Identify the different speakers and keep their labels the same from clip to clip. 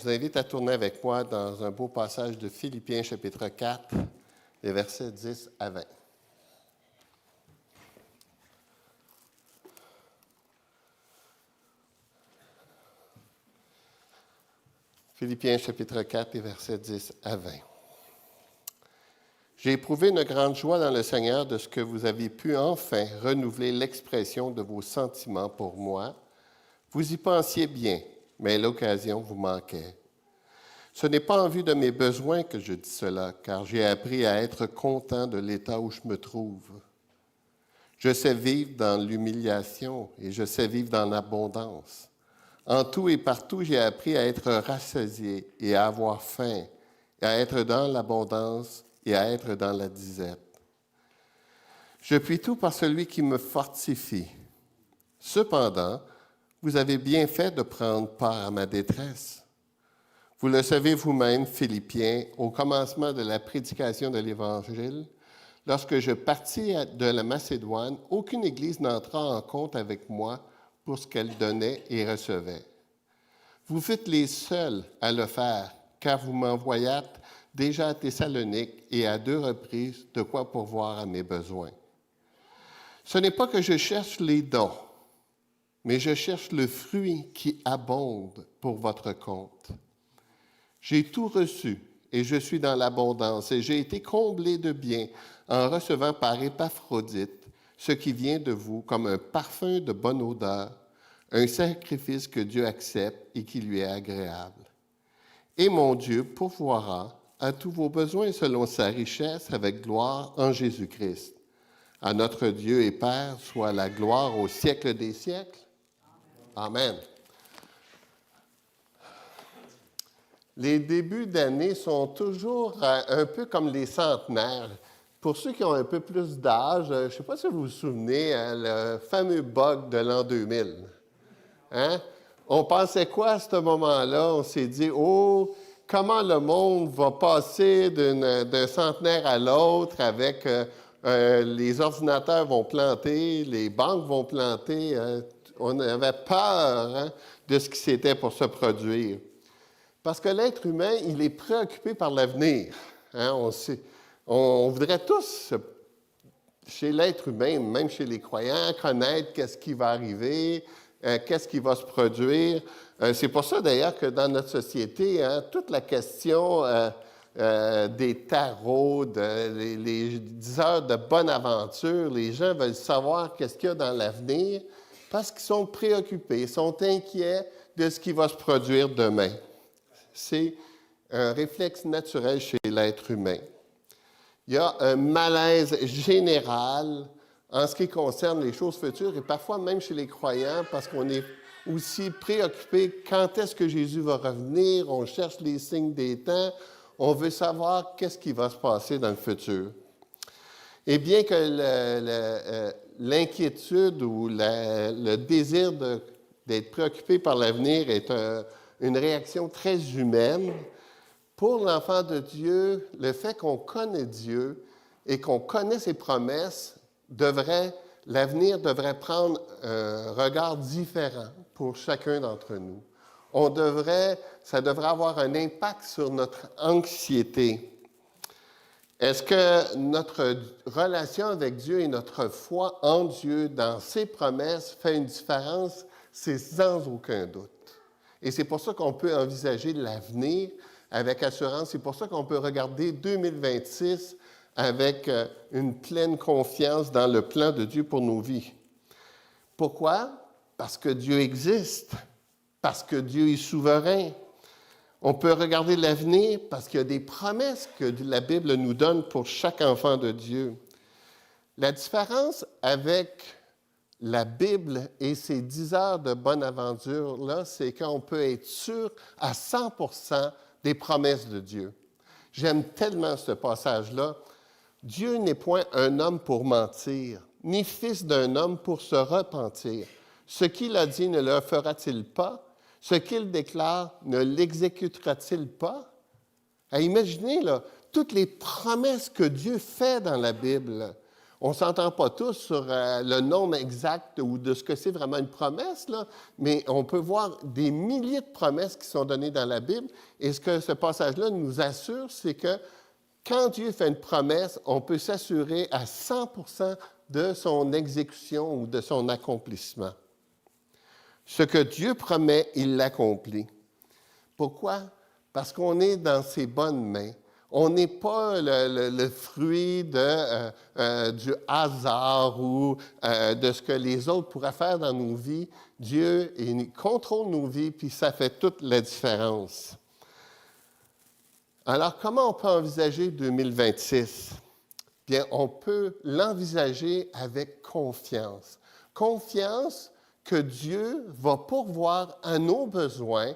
Speaker 1: Je vous invite à tourner avec moi dans un beau passage de Philippiens, chapitre 4, les versets 10 à 20. Philippiens, chapitre 4, les versets 10 à 20. J'ai éprouvé une grande joie dans le Seigneur de ce que vous avez pu enfin renouveler l'expression de vos sentiments pour moi. Vous y pensiez bien, mais l'occasion vous manquait. Ce n'est pas en vue de mes besoins que je dis cela, car j'ai appris à être content de l'état où je me trouve. Je sais vivre dans l'humiliation et je sais vivre dans l'abondance. En tout et partout, j'ai appris à être rassasié et à avoir faim, et à être dans l'abondance et à être dans la disette. Je puis tout par celui qui me fortifie. Cependant, vous avez bien fait de prendre part à ma détresse. Vous le savez vous-même, Philippiens, au commencement de la prédication de l'Évangile, lorsque je partis de la Macédoine, aucune Église n'entra en compte avec moi pour ce qu'elle donnait et recevait. Vous fûtes les seuls à le faire, car vous m'envoyâtes déjà à Thessalonique et à 2 reprises de quoi pourvoir à mes besoins. Ce n'est pas que je cherche les dons, mais je cherche le fruit qui abonde pour votre compte. J'ai tout reçu et je suis dans l'abondance et j'ai été comblé de bien en recevant par Épaphrodite ce qui vient de vous comme un parfum de bonne odeur, un sacrifice que Dieu accepte et qui lui est agréable. Et mon Dieu pourvoira à tous vos besoins selon sa richesse avec gloire en Jésus-Christ. À notre Dieu et Père soit la gloire au siècle des siècles. Amen. Les débuts d'année sont toujours un peu comme les centenaires. Pour ceux qui ont un peu plus d'âge, je ne sais pas si vous vous souvenez, le fameux bug de l'an 2000. Hein? On pensait quoi à ce moment-là? On s'est dit, oh, comment le monde va passer d'un centenaire à l'autre avec les ordinateurs vont planter, les banques vont planter. On avait peur de ce qui s'était pour se produire. Parce que l'être humain, il est préoccupé par l'avenir. Hein? On voudrait tous, chez l'être humain, même chez les croyants, connaître qu'est-ce qui va arriver, qu'est-ce qui va se produire. C'est pour ça, d'ailleurs, que dans notre société, toute la question des tarots, les 10 heures de bonne aventure, les gens veulent savoir qu'est-ce qu'il y a dans l'avenir parce qu'ils sont préoccupés, sont inquiets de ce qui va se produire demain. C'est un réflexe naturel chez l'être humain. Il y a un malaise général en ce qui concerne les choses futures et parfois même chez les croyants parce qu'on est aussi préoccupé quand est-ce que Jésus va revenir, on cherche les signes des temps, on veut savoir qu'est-ce qui va se passer dans le futur. Et bien que l'inquiétude ou le désir d'être préoccupé par l'avenir est une réaction très humaine, pour l'enfant de Dieu, le fait qu'on connaît Dieu et qu'on connaît ses promesses, l'avenir devrait prendre un regard différent pour chacun d'entre nous. Ça devrait avoir un impact sur notre anxiété. Est-ce que notre relation avec Dieu et notre foi en Dieu, dans ses promesses, fait une différence? C'est sans aucun doute. Et c'est pour ça qu'on peut envisager l'avenir avec assurance. C'est pour ça qu'on peut regarder 2026 avec une pleine confiance dans le plan de Dieu pour nos vies. Pourquoi? Parce que Dieu existe, parce que Dieu est souverain. On peut regarder l'avenir parce qu'il y a des promesses que la Bible nous donne pour chaque enfant de Dieu. La différence avec la Bible et ces 10 heures de bonne aventure-là, c'est qu'on peut être sûr à 100% des promesses de Dieu. J'aime tellement ce passage-là. Dieu n'est point un homme pour mentir, ni fils d'un homme pour se repentir. Ce qu'il a dit ne le fera-t-il pas? Ce qu'il déclare ne l'exécutera-t-il pas? Imaginez là, toutes les promesses que Dieu fait dans la Bible. On ne s'entend pas tous sur le nombre exact ou de ce que c'est vraiment une promesse, là, mais on peut voir des milliers de promesses qui sont données dans la Bible. Et ce que ce passage-là nous assure, c'est que quand Dieu fait une promesse, on peut s'assurer à 100% de son exécution ou de son accomplissement. Ce que Dieu promet, il l'accomplit. Pourquoi? Parce qu'on est dans ses bonnes mains. On n'est pas le fruit du hasard ou de ce que les autres pourraient faire dans nos vies. Dieu contrôle nos vies, puis ça fait toute la différence. Alors, comment on peut envisager 2026? Bien, on peut l'envisager avec confiance. Confiance que Dieu va pourvoir à nos besoins,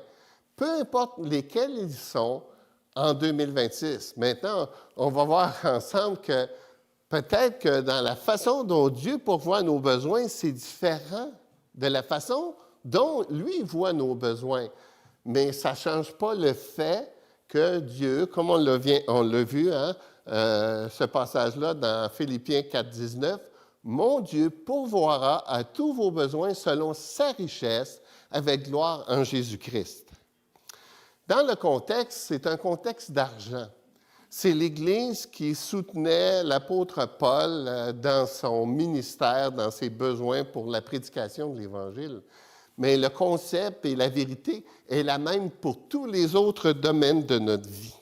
Speaker 1: peu importe lesquels ils sont, en 2026. Maintenant, on va voir ensemble que peut-être que dans la façon dont Dieu pourvoit nos besoins, c'est différent de la façon dont lui voit nos besoins. Mais ça ne change pas le fait que Dieu, comme on l'a vu, ce passage-là dans Philippiens 4, 19, « Mon Dieu pourvoira à tous vos besoins selon sa richesse avec gloire en Jésus-Christ. » Dans le contexte, c'est un contexte d'argent. C'est l'Église qui soutenait l'apôtre Paul dans son ministère, dans ses besoins pour la prédication de l'Évangile. Mais le concept et la vérité est la même pour tous les autres domaines de notre vie.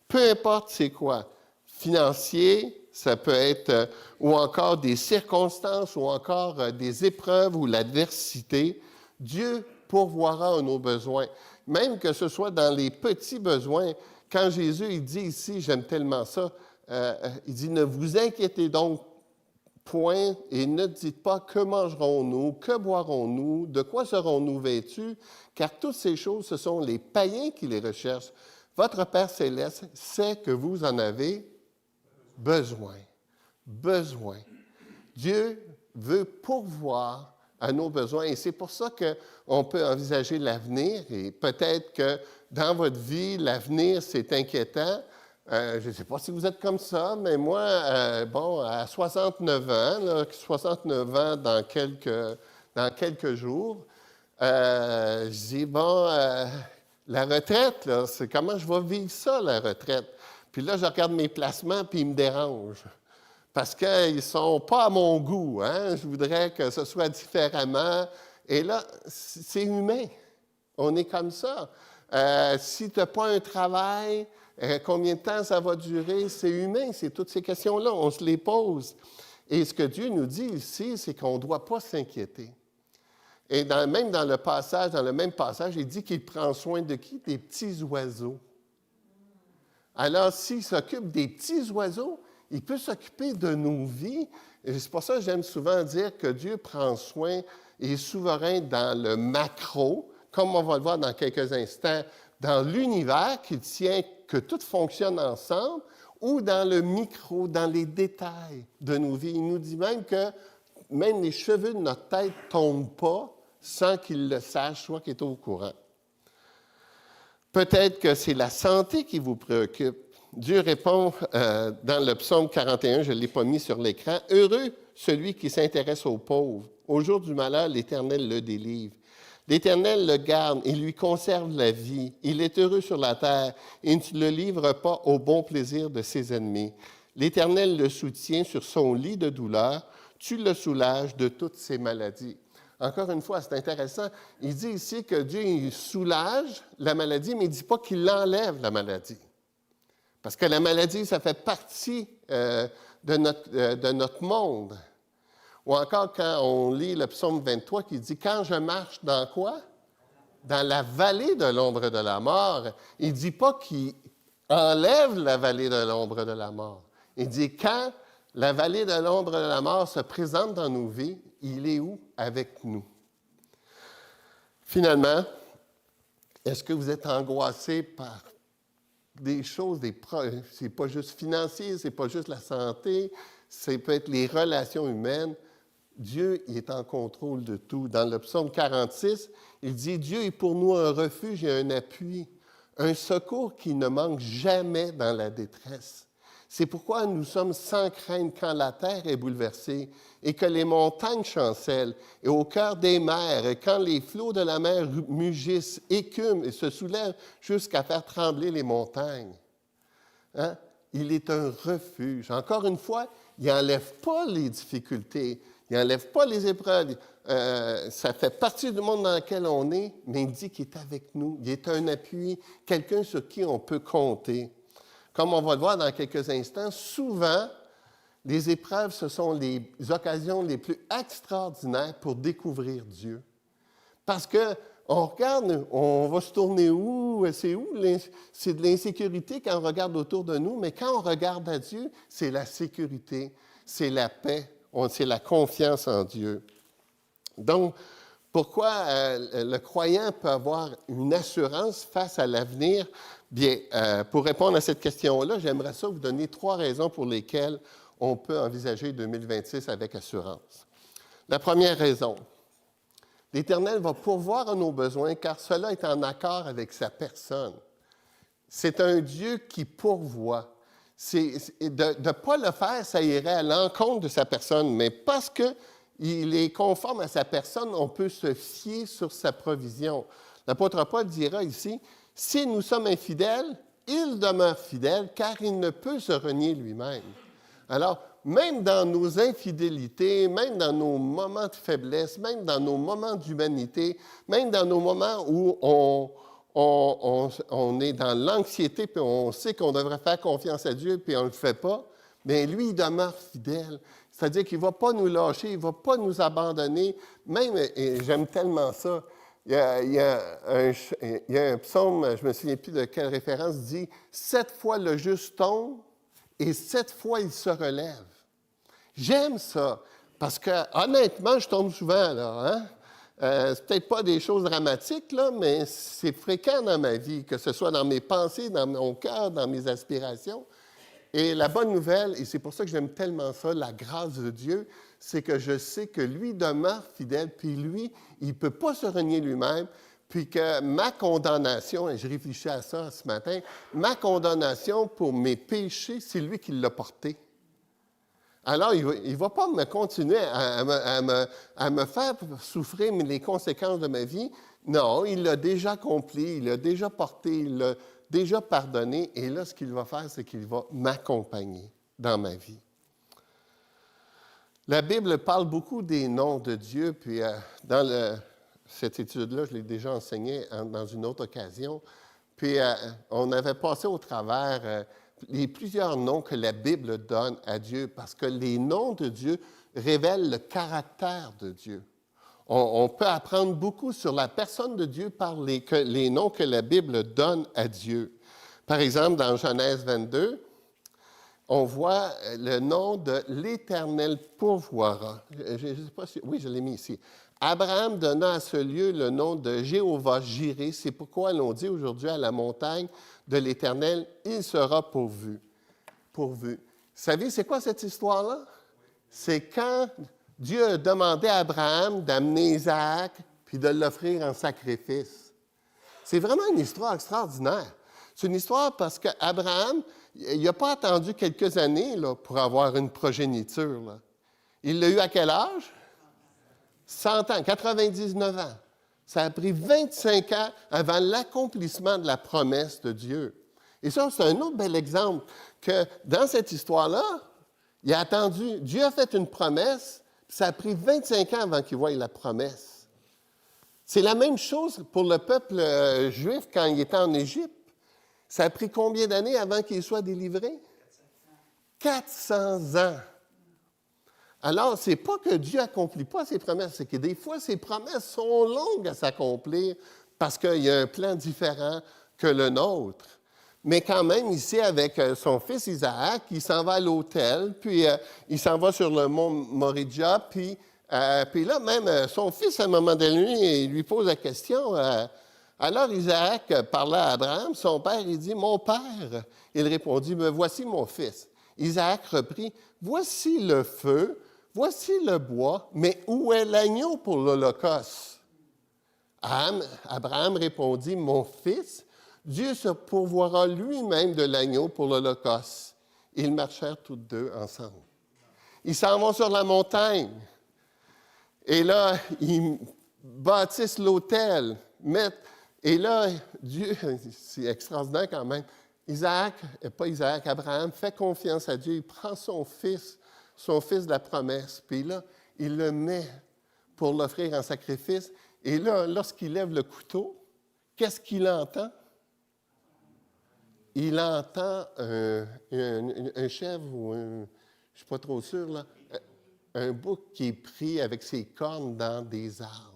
Speaker 1: Peu importe c'est quoi, financier, ça peut être, ou encore des circonstances, ou encore des épreuves ou l'adversité, Dieu pourvoira à nos besoins. Même que ce soit dans les petits besoins. Quand Jésus il dit ici, j'aime tellement ça, il dit « Ne vous inquiétez donc point et ne dites pas que mangerons-nous, que boirons-nous, de quoi serons-nous vêtus, car toutes ces choses, ce sont les païens qui les recherchent. Votre Père céleste sait que vous en avez besoin. » Besoin. Dieu veut pourvoir à nos besoins. Et c'est pour ça qu'on peut envisager l'avenir. Et peut-être que dans votre vie, l'avenir, c'est inquiétant. Je ne sais pas si vous êtes comme ça, mais moi, à 69 ans, 69 ans dans quelques jours, je dis, la retraite, là, c'est comment je vais vivre ça, la retraite? Puis là, je regarde mes placements, puis ils me dérangent. Parce qu'ils ne sont pas à mon goût. Hein? Je voudrais que ce soit différemment. Et là, c'est humain. On est comme ça. Si tu n'as pas un travail, combien de temps ça va durer? C'est humain. C'est toutes ces questions-là. On se les pose. Et ce que Dieu nous dit ici, c'est qu'on ne doit pas s'inquiéter. Et même dans le même passage, il dit qu'il prend soin de qui? Des petits oiseaux. Alors, s'il s'occupe des petits oiseaux, il peut s'occuper de nos vies. Et c'est pour ça que j'aime souvent dire que Dieu prend soin et est souverain dans le macro, comme on va le voir dans quelques instants, dans l'univers qui tient que tout fonctionne ensemble, ou dans le micro, dans les détails de nos vies. Il nous dit même que même les cheveux de notre tête ne tombent pas sans qu'il le sache, soit qu'il est au courant. Peut-être que c'est la santé qui vous préoccupe. Dieu répond dans le psaume 41, je ne l'ai pas mis sur l'écran, « Heureux celui qui s'intéresse aux pauvres. Au jour du malheur, l'Éternel le délivre. L'Éternel le garde et lui conserve la vie. Il est heureux sur la terre et ne le livre pas au bon plaisir de ses ennemis. L'Éternel le soutient sur son lit de douleur. Tu le soulages de toutes ses maladies. » Encore une fois, c'est intéressant. Il dit ici que Dieu il soulage la maladie, mais il ne dit pas qu'il enlève la maladie. Parce que la maladie, ça fait partie de notre monde. Ou encore quand on lit le psaume 23 qui dit « Quand je marche dans quoi? Dans la vallée de l'ombre de la mort. » Il ne dit pas qu'il enlève la vallée de l'ombre de la mort. Il dit « Quand la vallée de l'ombre de la mort se présente dans nos vies, il est où? Avec nous. » Finalement, est-ce que vous êtes angoissé par des choses, c'est pas juste financier, c'est pas juste la santé, ça peut être les relations humaines. Dieu il est en contrôle de tout. Dans le psaume 46, il dit « Dieu est pour nous un refuge et un appui, un secours qui ne manque jamais dans la détresse. C'est pourquoi nous sommes sans crainte quand la terre est bouleversée et que les montagnes chancellent, et au cœur des mers, et quand les flots de la mer mugissent, écument et se soulèvent jusqu'à faire trembler les montagnes. Hein? Il est un refuge. Encore une fois, il n'enlève pas les difficultés, il n'enlève pas les épreuves. Ça fait partie du monde dans lequel on est, mais il dit qu'il est avec nous. Il est un appui, quelqu'un sur qui on peut compter. Comme on va le voir dans quelques instants, souvent, les épreuves, ce sont les occasions les plus extraordinaires pour découvrir Dieu. Parce qu'on regarde, on va se tourner où? C'est où? C'est de l'insécurité quand on regarde autour de nous, mais quand on regarde à Dieu, c'est la sécurité, c'est la paix, c'est la confiance en Dieu. Donc, pourquoi le croyant peut avoir une assurance face à l'avenir? Bien, pour répondre à cette question-là, j'aimerais ça vous donner 3 raisons pour lesquelles on peut envisager 2026 avec assurance. La première raison, l'Éternel va pourvoir à nos besoins car cela est en accord avec sa personne. C'est un Dieu qui pourvoit. De ne pas le faire, ça irait à l'encontre de sa personne, mais parce qu'il est conforme à sa personne, on peut se fier sur sa provision. L'apôtre Paul dira ici, « Si nous sommes infidèles, il demeure fidèle, car il ne peut se renier lui-même. » Alors, même dans nos infidélités, même dans nos moments de faiblesse, même dans nos moments d'humanité, même dans nos moments où on est dans l'anxiété, puis on sait qu'on devrait faire confiance à Dieu, puis on ne le fait pas, bien, lui, il demeure fidèle. C'est-à-dire qu'il ne va pas nous lâcher, il ne va pas nous abandonner. Même, et j'aime tellement ça, il y a un psaume, je ne me souviens plus de quelle référence, dit « 7 fois le juste tombe et 7 fois il se relève ». J'aime ça, parce que honnêtement, je tombe souvent, là, hein? C'est peut-être pas des choses dramatiques, là, mais c'est fréquent dans ma vie, que ce soit dans mes pensées, dans mon cœur, dans mes aspirations. Et la bonne nouvelle, et c'est pour ça que j'aime tellement ça, la grâce de Dieu, c'est que je sais que lui demeure fidèle, puis lui, il ne peut pas se renier lui-même, puis que ma condamnation, et je réfléchis à ça ce matin, ma condamnation pour mes péchés, c'est lui qui l'a porté. Alors, il ne va pas me continuer à me faire souffrir les conséquences de ma vie. Non, il l'a déjà accompli, il l'a déjà porté, il l'a déjà pardonné. Et là, ce qu'il va faire, c'est qu'il va m'accompagner dans ma vie. La Bible parle beaucoup des noms de Dieu, puis dans cette étude-là, je l'ai déjà enseignée dans une autre occasion. Puis on avait passé au travers les plusieurs noms que la Bible donne à Dieu, parce que les noms de Dieu révèlent le caractère de Dieu. On peut apprendre beaucoup sur la personne de Dieu par les noms que la Bible donne à Dieu. Par exemple, dans Genèse 22, on voit le nom de l'Éternel pourvoira. Je ne sais pas si... Oui, je l'ai mis ici. Abraham donna à ce lieu le nom de Jéhovah Jiré. C'est pourquoi l'on dit aujourd'hui à la montagne de l'Éternel, il sera pourvu. Pourvu. Vous savez, c'est quoi cette histoire-là? C'est quand Dieu a demandé à Abraham d'amener Isaac puis de l'offrir en sacrifice. C'est vraiment une histoire extraordinaire. C'est une histoire parce qu'Abraham, il n'a pas attendu quelques années là, pour avoir une progéniture. Là. Il l'a eu à quel âge? 100 ans, 99 ans. Ça a pris 25 ans avant l'accomplissement de la promesse de Dieu. Et ça, c'est un autre bel exemple que dans cette histoire-là, il a attendu, Dieu a fait une promesse, ça a pris 25 ans avant qu'il voie la promesse. C'est la même chose pour le peuple juif quand il était en Égypte. Ça a pris combien d'années avant qu'il soit délivré? 400 ans. Alors, ce n'est pas que Dieu n'accomplit pas ses promesses, c'est que des fois, ses promesses sont longues à s'accomplir parce qu'il y a un plan différent que le nôtre. Mais quand même, ici, avec son fils Isaac, il s'en va à l'autel, puis il s'en va sur le mont Moriah, puis là, même son fils, à un moment donné, il lui pose la question. Alors Isaac parla à Abraham, son père, il dit « Mon père ». Il répondit « Me voici mon fils ». Isaac reprit « Voici le feu, voici le bois, mais où est l'agneau pour l'Holocauste? » Abraham répondit « Mon fils, Dieu se pourvoira lui-même de l'agneau pour l'Holocauste. » Ils marchèrent tous deux ensemble. Ils s'en vont sur la montagne. Et là, ils bâtissent l'autel. Et là, Dieu, c'est extraordinaire quand même. Abraham fait confiance à Dieu. Il prend son fils de la promesse, puis là, il le met pour l'offrir en sacrifice. Et là, lorsqu'il lève le couteau, qu'est-ce qu'il entend? Il entend un chèvre ou je ne suis pas trop sûr, là, un bouc qui est pris avec ses cornes dans des arbres.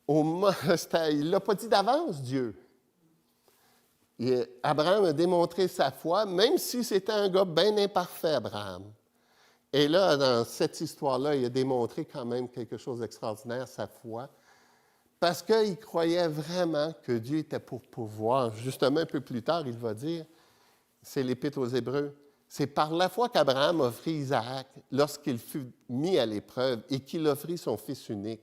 Speaker 1: Il ne l'a pas dit d'avance, Dieu. Abraham a démontré sa foi, même si c'était un gars bien imparfait, Abraham. Et là, dans cette histoire-là, il a démontré quand même quelque chose d'extraordinaire, sa foi, parce qu'il croyait vraiment que Dieu était pour pouvoir. Justement, un peu plus tard, il va dire, c'est l'Épître aux Hébreux, c'est par la foi qu'Abraham offrit Isaac lorsqu'il fut mis à l'épreuve et qu'il offrit son fils unique.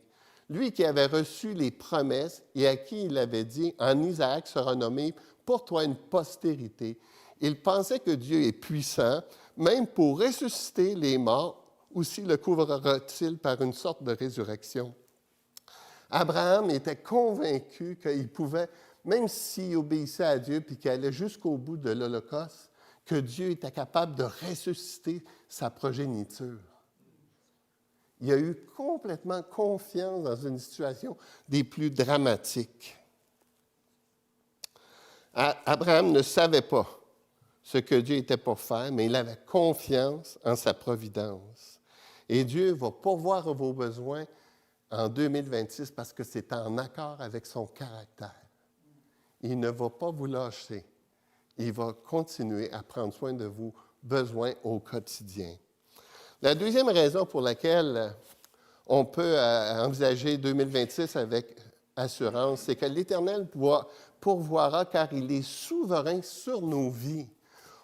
Speaker 1: Lui qui avait reçu les promesses et à qui il avait dit, en Isaac sera nommé pour toi une postérité. Il pensait que Dieu est puissant, même pour ressusciter les morts, aussi le couvrira-t-il par une sorte de résurrection. Abraham était convaincu qu'il pouvait, même s'il obéissait à Dieu puis qu'il allait jusqu'au bout de l'Holocauste, que Dieu était capable de ressusciter sa progéniture. Il a eu complètement confiance dans une situation des plus dramatiques. Abraham ne savait pas ce que Dieu était pour faire, mais il avait confiance en sa providence. Et Dieu va pourvoir vos besoins en 2026 parce que c'est en accord avec son caractère. Il ne va pas vous lâcher. Il va continuer à prendre soin de vos besoins au quotidien. La deuxième raison pour laquelle on peut envisager 2026 avec assurance, c'est que l'Éternel pourvoira car il est souverain sur nos vies.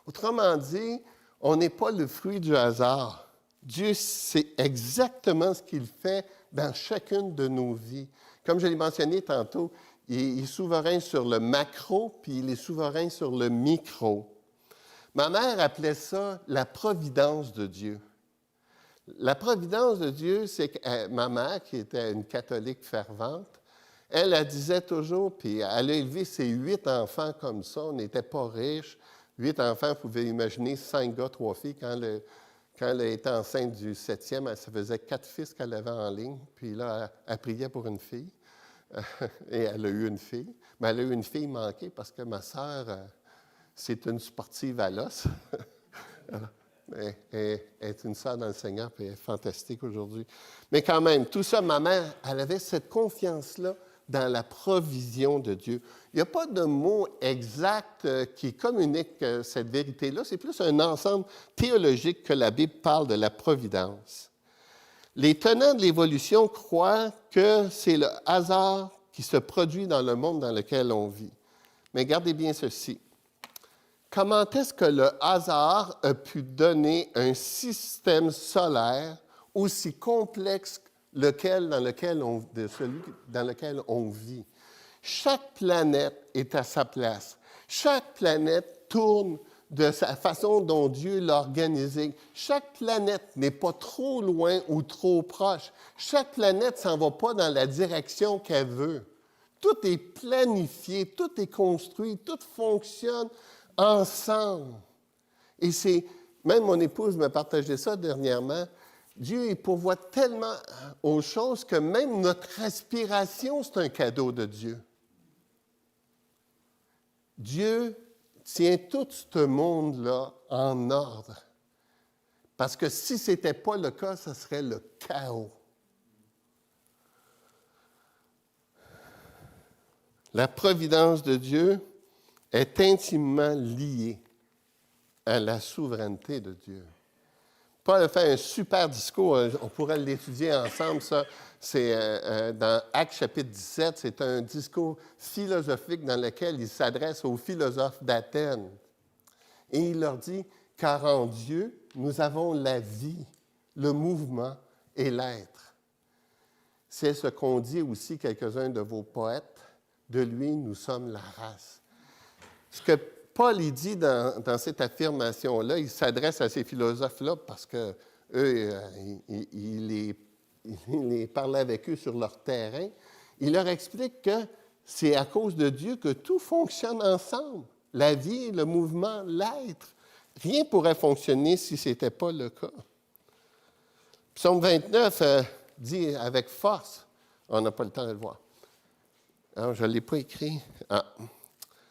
Speaker 1: Autrement dit, on n'est pas le fruit du hasard. Dieu sait exactement ce qu'il fait dans chacune de nos vies. Comme je l'ai mentionné tantôt, il est souverain sur le macro, puis il est souverain sur le micro. Ma mère appelait ça la providence de Dieu. La providence de Dieu, c'est que ma mère, qui était une catholique fervente, elle disait toujours, puis elle a élevé ses 8 enfants comme ça, on n'était pas riches. 8 enfants, vous pouvez imaginer 5 gars, 3 filles. Quand elle était enceinte du 7e, ça faisait 4 fils qu'elle avait en ligne. Puis là, elle priait pour une fille. Et elle a eu une fille. Mais elle a eu une fille manquée parce que ma sœur, c'est une sportive à l'os. Elle est une sœur dans le Seigneur, puis elle est fantastique aujourd'hui. Mais quand même, tout ça, ma mère, elle avait cette confiance-là dans la provision de Dieu. Il n'y a pas de mot exact qui communique cette vérité-là. C'est plus un ensemble théologique que la Bible parle de la providence. Les tenants de l'évolution croient que c'est le hasard qui se produit dans le monde dans lequel on vit. Mais gardez bien ceci. Comment est-ce que le hasard a pu donner un système solaire aussi complexe dans lequel on vit? Chaque planète est à sa place. Chaque planète tourne de sa façon dont Dieu l'a organisée. Chaque planète n'est pas trop loin ou trop proche. Chaque planète ne s'en va pas dans la direction qu'elle veut. Tout est planifié, tout est construit, tout fonctionne ensemble. Et même mon épouse me partageait ça dernièrement, Dieu il pourvoit tellement aux choses que même notre respiration, c'est un cadeau de Dieu. Dieu tient tout ce monde-là en ordre. Parce que si ce n'était pas le cas, ce serait le chaos. La providence de Dieu est intimement liée à la souveraineté de Dieu. Paul a fait un super discours, on pourrait l'étudier ensemble, ça. C'est dans Actes chapitre 17, c'est un discours philosophique dans lequel il s'adresse aux philosophes d'Athènes. Et il leur dit, « Car en Dieu, nous avons la vie, le mouvement et l'être. » C'est ce qu'ont dit aussi quelques-uns de vos poètes. De lui, nous sommes la race. Ce que Paul, il dit dans cette affirmation-là, il s'adresse à ces philosophes-là parce que eux, il les parlait avec eux sur leur terrain. Il leur explique que c'est à cause de Dieu que tout fonctionne ensemble. La vie, le mouvement, l'être. Rien ne pourrait fonctionner si ce n'était pas le cas. Psaume 29 dit avec force, on n'a pas le temps de le voir. Alors, je ne l'ai pas écrit.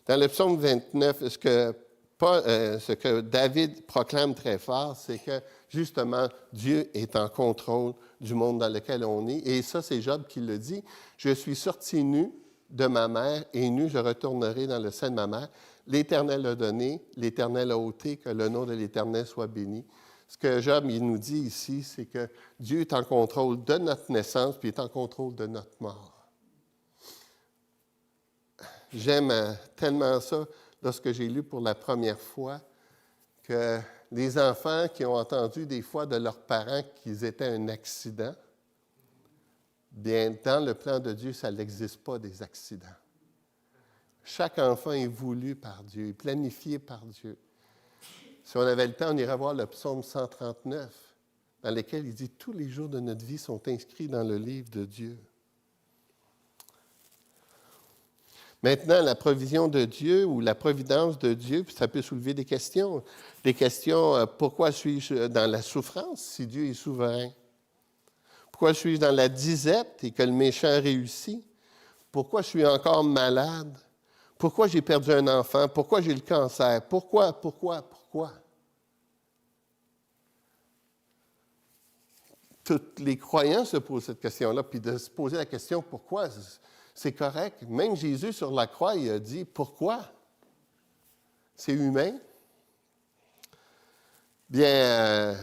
Speaker 1: Dans le psaume 29, ce que David proclame très fort, c'est que justement, Dieu est en contrôle du monde dans lequel on est. Et ça, c'est Job qui le dit. « Je suis sorti nu de ma mère, et nu je retournerai dans le sein de ma mère. L'Éternel a donné, l'Éternel a ôté, que le nom de l'Éternel soit béni. » Ce que Job il nous dit ici, c'est que Dieu est en contrôle de notre naissance, puis est en contrôle de notre mort. J'aime tellement ça lorsque j'ai lu pour la première fois que les enfants qui ont entendu des fois de leurs parents qu'ils étaient un accident, bien, dans le plan de Dieu, ça n'existe pas des accidents. Chaque enfant est voulu par Dieu, est planifié par Dieu. Si on avait le temps, on irait voir le psaume 139, dans lequel il dit « Tous les jours de notre vie sont inscrits dans le livre de Dieu ». Maintenant, la provision de Dieu ou la providence de Dieu, puis ça peut soulever des questions. Des questions, pourquoi suis-je dans la souffrance si Dieu est souverain? Pourquoi suis-je dans la disette et que le méchant réussit? Pourquoi je suis encore malade? Pourquoi j'ai perdu un enfant? Pourquoi j'ai le cancer? Pourquoi? Tous les croyants se posent cette question-là, puis de se poser la question « pourquoi ?» c'est correct. Même Jésus sur la croix, il a dit « pourquoi ?» C'est humain. Bien,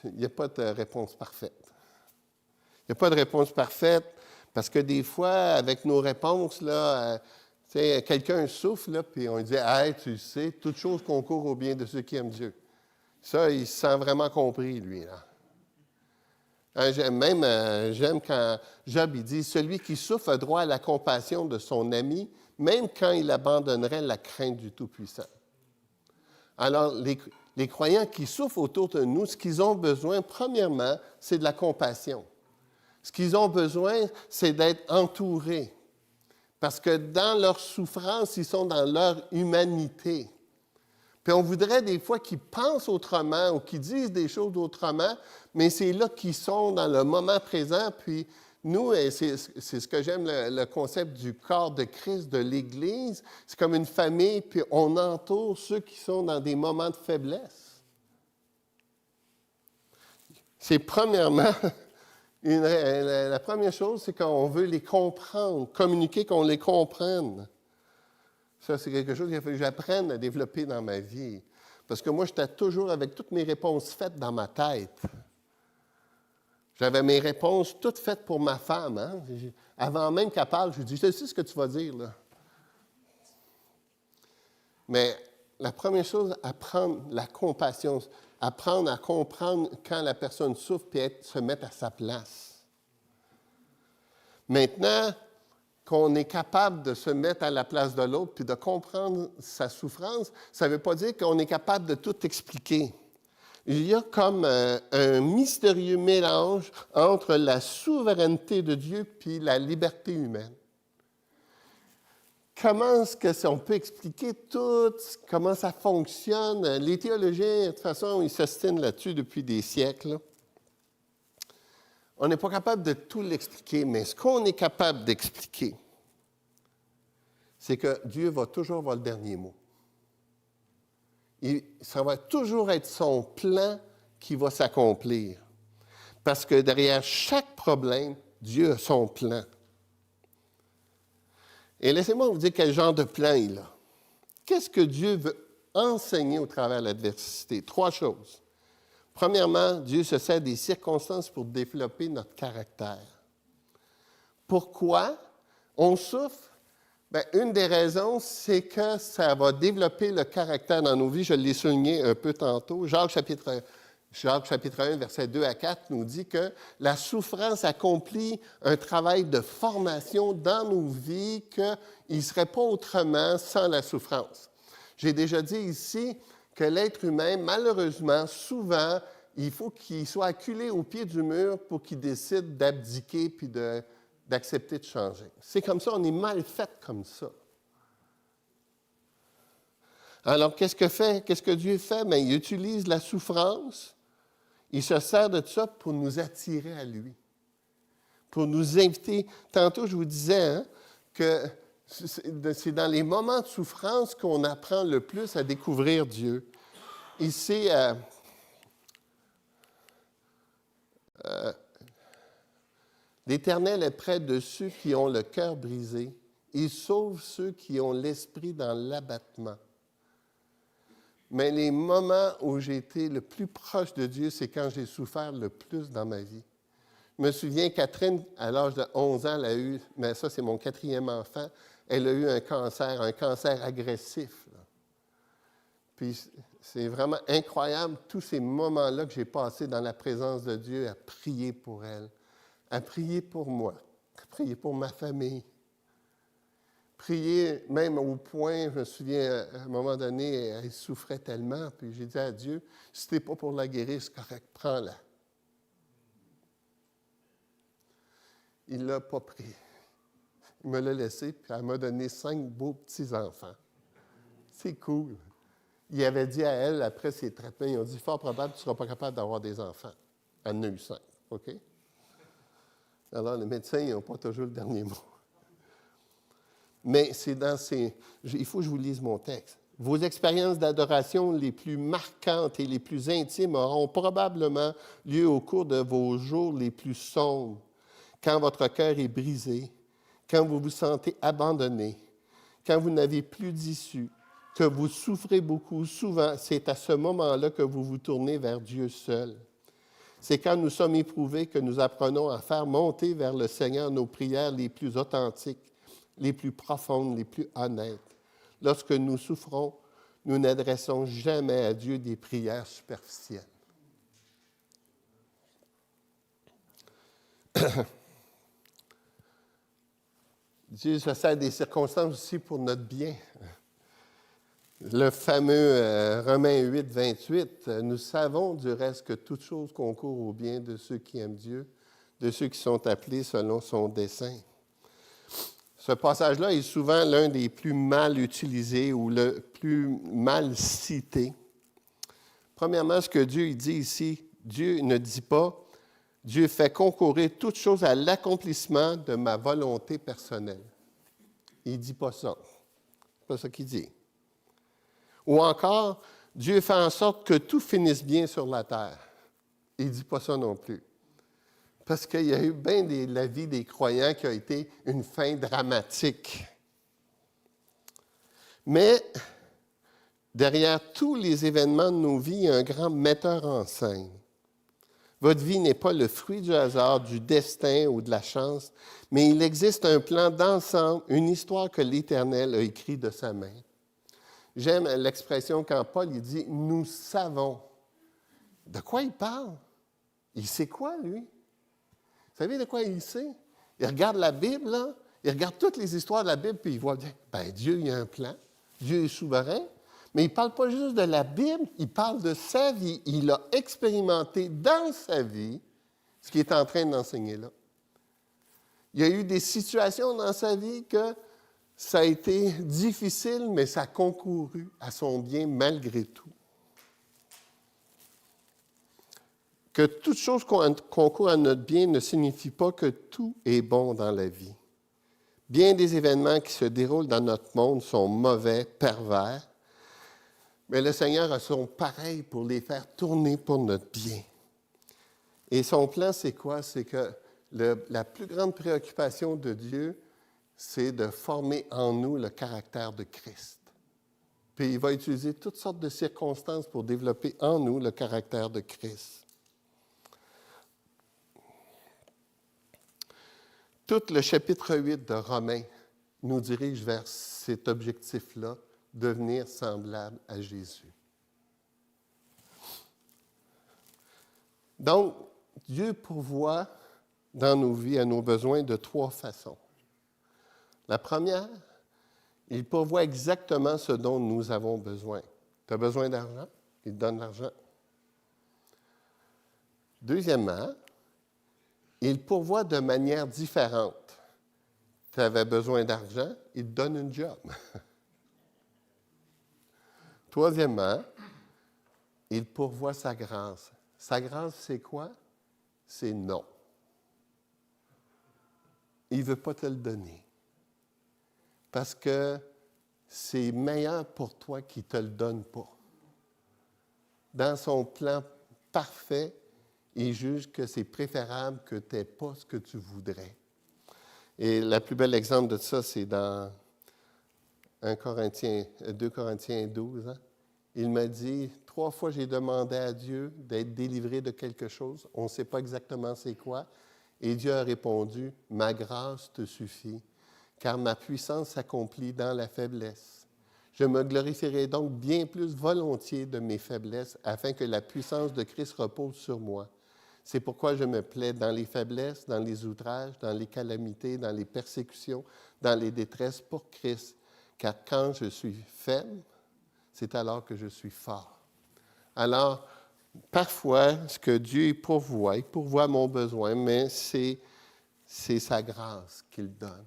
Speaker 1: il n'y a pas de réponse parfaite. Il n'y a pas de réponse parfaite parce que des fois, avec nos réponses, là, quelqu'un souffle, là, puis on dit « Hey, tu sais, toute chose concourt au bien de ceux qui aiment Dieu. » Ça, il se sent vraiment compris, lui, là. J'aime quand Job il dit « Celui qui souffre a droit à la compassion de son ami, même quand il abandonnerait la crainte du Tout-Puissant. » Alors, les croyants qui souffrent autour de nous, ce qu'ils ont besoin, premièrement, c'est de la compassion. Ce qu'ils ont besoin, c'est d'être entourés. Parce que dans leur souffrance, ils sont dans leur humanité. Puis on voudrait des fois qu'ils pensent autrement ou qu'ils disent des choses autrement, mais c'est là qu'ils sont dans le moment présent. Puis nous, c'est ce que j'aime, le concept du corps de Christ, de l'Église. C'est comme une famille, puis on entoure ceux qui sont dans des moments de faiblesse. C'est premièrement, la première chose, c'est qu'on veut les comprendre, communiquer qu'on les comprenne. Ça, c'est quelque chose qu'il a fallu que j'apprenne à développer dans ma vie. Parce que moi, j'étais toujours avec toutes mes réponses faites dans ma tête. J'avais mes réponses toutes faites pour ma femme. Hein? Avant même qu'elle parle, je lui dis, je sais ce que tu vas dire, là. Mais la première chose, apprendre la compassion, apprendre à comprendre quand la personne souffre et se mettre à sa place. Maintenant, qu'on est capable de se mettre à la place de l'autre puis de comprendre sa souffrance, ça ne veut pas dire qu'on est capable de tout expliquer. Il y a comme un mystérieux mélange entre la souveraineté de Dieu puis la liberté humaine. Comment est-ce qu'on peut expliquer tout, comment ça fonctionne? Les théologiens, de toute façon, ils s'ostinent là-dessus depuis des siècles. On n'est pas capable de tout l'expliquer, mais ce qu'on est capable d'expliquer, c'est que Dieu va toujours avoir le dernier mot. Ça va toujours être son plan qui va s'accomplir. Parce que derrière chaque problème, Dieu a son plan. Et laissez-moi vous dire quel genre de plan il a. Qu'est-ce que Dieu veut enseigner au travers de l'adversité? 3 choses. Premièrement, Dieu se sert des circonstances pour développer notre caractère. Pourquoi on souffre? Bien, une des raisons, c'est que ça va développer le caractère dans nos vies. Je l'ai souligné un peu tantôt. Jacques chapitre Jacques chapitre 1, versets 2 à 4 nous dit que la souffrance accomplit un travail de formation dans nos vies qu'il ne serait pas autrement sans la souffrance. J'ai déjà dit ici que l'être humain, malheureusement, souvent, il faut qu'il soit acculé au pied du mur pour qu'il décide d'abdiquer puis d'accepter de changer. C'est comme ça, on est mal fait comme ça. Alors, qu'est-ce que Dieu fait? Bien, il utilise la souffrance. Il se sert de ça pour nous attirer à lui, pour nous inviter. Tantôt, je vous disais que c'est dans les moments de souffrance qu'on apprend le plus à découvrir Dieu. Ici, l'Éternel est près de ceux qui ont le cœur brisé. Il sauve ceux qui ont l'esprit dans l'abattement. Mais les moments où j'ai été le plus proche de Dieu, c'est quand j'ai souffert le plus dans ma vie. Je me souviens, Catherine, à l'âge de 11 ans, elle a eu, mais ça c'est mon 4e enfant, elle a eu un cancer agressif. Là. Puis c'est vraiment incroyable, tous ces moments-là que j'ai passés dans la présence de Dieu à prier pour elle, à prier pour moi, à prier pour ma famille. Prier même au point, je me souviens, à un moment donné, elle souffrait tellement, puis j'ai dit à Dieu, si tu n'es pas pour la guérir, c'est correct, prends-la. Il ne l'a pas pris. Il me l'a laissé, puis elle m'a donné 5 beaux petits-enfants. C'est cool. Il avait dit à elle, après ses traitements, ils ont dit, fort probable, tu ne seras pas capable d'avoir des enfants. Elle en a eu 5, OK? Alors, les médecins, ils n'ont pas toujours le dernier mot. Mais c'est dans ces... Il faut que je vous lise mon texte. Vos expériences d'adoration les plus marquantes et les plus intimes auront probablement lieu au cours de vos jours les plus sombres, quand votre cœur est brisé, quand vous vous sentez abandonné, quand vous n'avez plus d'issue, que vous souffrez beaucoup. Souvent, c'est à ce moment-là que vous vous tournez vers Dieu seul. C'est quand nous sommes éprouvés que nous apprenons à faire monter vers le Seigneur nos prières les plus authentiques, les plus profondes, les plus honnêtes. Lorsque nous souffrons, nous n'adressons jamais à Dieu des prières superficielles. Dieu se sert des circonstances aussi pour notre bien. Le fameux Romains 8, 28, nous savons du reste que toute chose concourt au bien de ceux qui aiment Dieu, de ceux qui sont appelés selon son dessein. Ce passage-là est souvent l'un des plus mal utilisés ou le plus mal cité. Premièrement, ce que Dieu dit ici, Dieu ne dit pas « Dieu fait concourir toute chose à l'accomplissement de ma volonté personnelle ». Il ne dit pas ça. C'est pas ça qu'il dit. Ou encore, Dieu fait en sorte que tout finisse bien sur la terre. Il ne dit pas ça non plus. Parce qu'il y a eu bien la vie des croyants qui a été une fin dramatique. Mais derrière tous les événements de nos vies, il y a un grand metteur en scène. Votre vie n'est pas le fruit du hasard, du destin ou de la chance, mais il existe un plan d'ensemble, une histoire que l'Éternel a écrite de sa main. J'aime l'expression quand Paul il dit « nous savons ». De quoi il parle? Il sait quoi, lui? Vous savez de quoi il sait? Il regarde la Bible, là, il regarde toutes les histoires de la Bible, puis il voit bien, bien, Dieu, il a un plan, Dieu est souverain, mais il ne parle pas juste de la Bible, il parle de sa vie. Il a expérimenté dans sa vie ce qu'il est en train d'enseigner là. Il y a eu des situations dans sa vie que ça a été difficile, mais ça a concouru à son bien malgré tout. Que toute chose concourt à notre bien ne signifie pas que tout est bon dans la vie. Bien des événements qui se déroulent dans notre monde sont mauvais, pervers, mais le Seigneur a son pareil pour les faire tourner pour notre bien. Et son plan, c'est quoi? C'est que la plus grande préoccupation de Dieu, c'est de former en nous le caractère de Christ. Puis il va utiliser toutes sortes de circonstances pour développer en nous le caractère de Christ. Tout le chapitre 8 de Romains nous dirige vers cet objectif-là, devenir semblable à Jésus. Donc, Dieu pourvoit dans nos vies à nos besoins de 3 façons. La première, il pourvoit exactement ce dont nous avons besoin. Tu as besoin d'argent? Il te donne l'argent. Deuxièmement, il pourvoit de manière différente. Tu avais besoin d'argent, il te donne une job. Troisièmement, il pourvoit sa grâce. Sa grâce, c'est quoi? C'est non. Il ne veut pas te le donner. Parce que c'est meilleur pour toi qu'il ne te le donne pas. Dans son plan parfait, il juge que c'est préférable que tu n'aies pas ce que tu voudrais. Et le plus bel exemple de ça, c'est dans 2 Corinthiens 12. Hein? Il m'a dit, 3 fois j'ai demandé à Dieu d'être délivré de quelque chose. On ne sait pas exactement c'est quoi. Et Dieu a répondu, « Ma grâce te suffit, car ma puissance s'accomplit dans la faiblesse. Je me glorifierai donc bien plus volontiers de mes faiblesses, afin que la puissance de Christ repose sur moi. C'est pourquoi je me plais dans les faiblesses, dans les outrages, dans les calamités, dans les persécutions, dans les détresses pour Christ. Car quand je suis faible, c'est alors que je suis fort. » Alors, parfois, ce que Dieu il pourvoit mon besoin, mais c'est sa grâce qu'il donne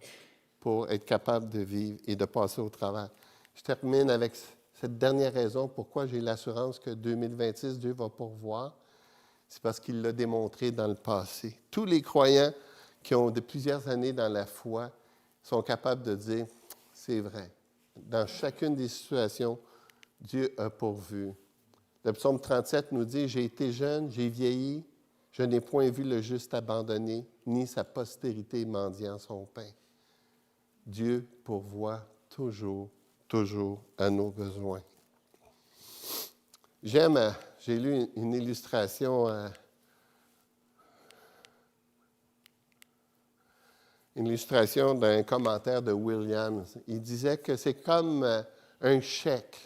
Speaker 1: pour être capable de vivre et de passer au travers. Je termine avec cette dernière raison pourquoi j'ai l'assurance que 2026, Dieu va pourvoir. C'est parce qu'il l'a démontré dans le passé. Tous les croyants qui ont de plusieurs années dans la foi sont capables de dire, c'est vrai. Dans chacune des situations, Dieu a pourvu. Le psaume 37 nous dit, « J'ai été jeune, j'ai vieilli, je n'ai point vu le juste abandonné, ni sa postérité mendiant son pain. » Dieu pourvoit toujours, toujours à nos besoins. J'ai lu une illustration d'un commentaire de Williams. Il disait que c'est comme un chèque.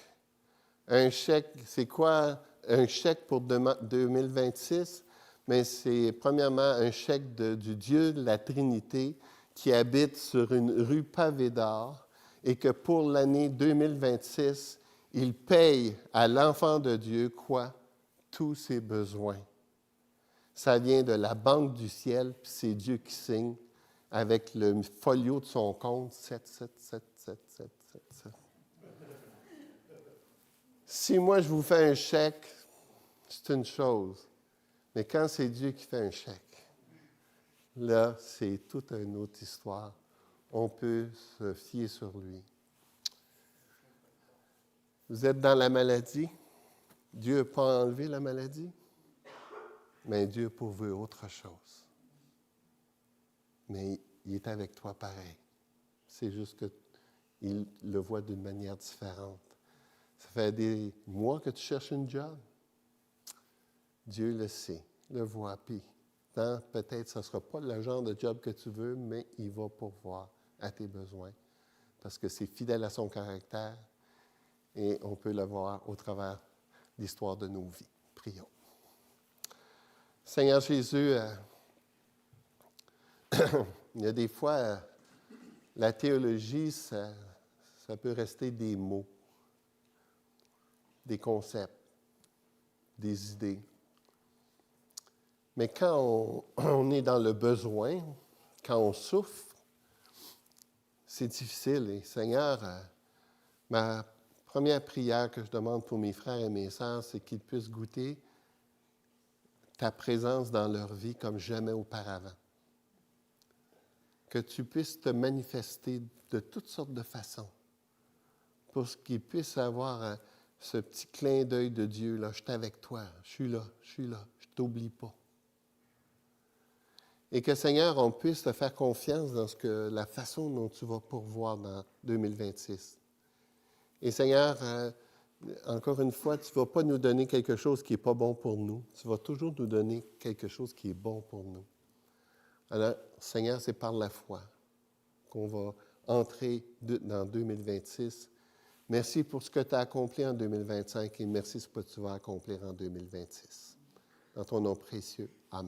Speaker 1: Un chèque, c'est quoi un chèque pour 2026? Mais c'est premièrement un chèque du Dieu de la Trinité qui habite sur une rue pavée d'or et que pour l'année 2026, il paye à l'enfant de Dieu quoi? Tous ses besoins. Ça vient de la banque du ciel, puis c'est Dieu qui signe avec le folio de son compte 7777777. Si moi je vous fais un chèque, c'est une chose. Mais quand c'est Dieu qui fait un chèque, là, c'est toute une autre histoire. On peut se fier sur lui. Vous êtes dans la maladie. Dieu n'a pas enlevé la maladie, mais Dieu a pourvu autre chose. Mais il est avec toi pareil. C'est juste qu'il le voit d'une manière différente. Ça fait des mois que tu cherches une job. Dieu le sait, le voit, puis peut-être ce ne sera pas le genre de job que tu veux, mais il va pourvoir à tes besoins. Parce que c'est fidèle à son caractère et on peut le voir au travers de l'histoire de nos vies. Prions. Seigneur Jésus, il y a des fois, la théologie, ça peut rester des mots, des concepts, des idées. Mais quand on est dans le besoin, quand on souffre, c'est difficile. Et Seigneur, ma première prière que je demande pour mes frères et mes sœurs, c'est qu'ils puissent goûter ta présence dans leur vie comme jamais auparavant. Que tu puisses te manifester de toutes sortes de façons pour qu'ils puissent avoir ce petit clin d'œil de Dieu. Là, je suis avec toi, je suis là, je ne t'oublie pas. Et que, Seigneur, on puisse te faire confiance dans la façon dont tu vas pourvoir dans 2026. Et Seigneur, encore une fois, tu ne vas pas nous donner quelque chose qui n'est pas bon pour nous. Tu vas toujours nous donner quelque chose qui est bon pour nous. Alors, Seigneur, c'est par la foi qu'on va entrer dans 2026. Merci pour ce que tu as accompli en 2025 et merci pour ce que tu vas accomplir en 2026. En ton nom précieux. Amen.